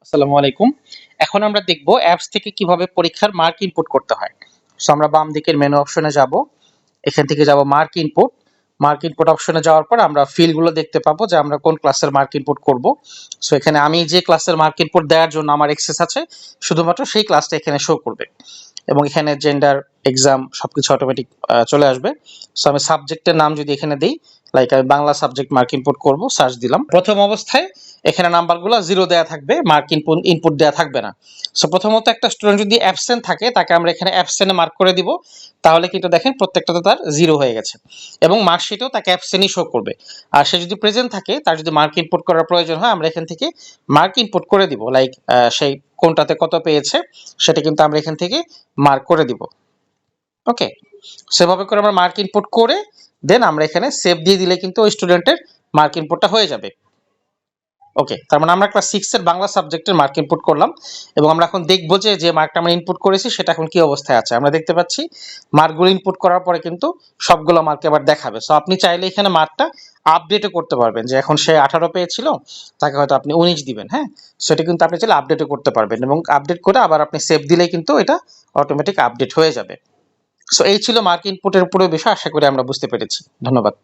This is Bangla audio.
আসসালামু আলাইকুম। এখন আমরা দেখব অ্যাপস থেকে কিভাবে পরীক্ষার মার্ক ইনপুট করতে হয়। সো আমরা বাম দিকের মেনু অপশনে যাব। এখান থেকে যাব মার্ক ইনপুট। মার্ক ইনপুট অপশনে যাওয়ার পর আমরা ফিল্ডগুলো দেখতে পাবো যে আমরা কোন ক্লাসের মার্ক ইনপুট করব। সো এখানে আমি যে ক্লাসের মার্ক ইনপুট দেওয়ার জন্য আমার অ্যাক্সেস আছে, শুধুমাত্র সেই ক্লাসটা এখানে শো করবে। এবং এখানে জেন্ডার, এক্সাম সবকিছু অটোমেটিক চলে আসবে। সো আমি সাবজেক্টের নাম যদি এখানে দেই, লাইক আমি বাংলা সাবজেক্ট মার্ক ইনপুট করব, সার্চ দিলাম। প্রথম অবস্থায় এখানে নাম্বারগুলো জিরো দেয়া থাকবে, মার্ক ইনপুট দেয়া থাকবে না। সো প্রথমত একটা স্টুডেন্ট যদি অ্যাবসেন্ট থাকে তাকে আমরা এখানে অ্যাবসেন্টে মার্ক করে দিব, তাহলে কিন্তু দেখেন প্রত্যেকটাতে তার জিরো হয়ে গেছে এবং মার্কশিটেও তাকে অ্যাবসেন্টই শো করবে। আর সে যদি প্রেজেন্ট থাকে, তার যদি মার্ক ইনপুট করার প্রয়োজন হয়, আমরা এখান থেকে মার্ক ইনপুট করে দিব, লাইক সেই কোনটাতে কত পেয়েছে সেটা কিন্তু আমরা এখান থেকে মার্ক করে দিব। ওকে, সেভাবে করে আমরা মার্ক ইনপুট করে দেন আমরা এখানে সেভ দিয়ে দিলে কিন্তু ওই স্টুডেন্টের মার্ক ইনপুটটা হয়ে যাবে। ওকে, তার মানে আমরা ক্লাস 6 এর বাংলা সাবজেক্টের মার্ক ইনপুট করলাম এবং আমরা এখন দেখব যে যে মার্কটা আমরা ইনপুট করেছি সেটা এখন কি অবস্থায় আছে। আমরা দেখতে পাচ্ছি মার্কগুলো ইনপুট করার পরে কিন্তু সবগুলো মার্ক আবার দেখাবে। সো আপনি চাইলে এখানে মার্কটা আপডেটও করতে পারবেন, যে এখন সে 18 পেয়েছিল, তাকে হয়তো আপনি 19 দিবেন। হ্যাঁ, সেটা কিন্তু আপনি চাইলে আপডেটও করতে পারবেন এবং আপডেট করে আবার আপনি সেভ দিলেই কিন্তু এটা অটোমেটিক আপডেট হয়ে যাবে। সো এই ছিল মার্ক ইনপুটের পুরো বিষয়। আশা করি আমরা বুঝতে পেরেছি। ধন্যবাদ।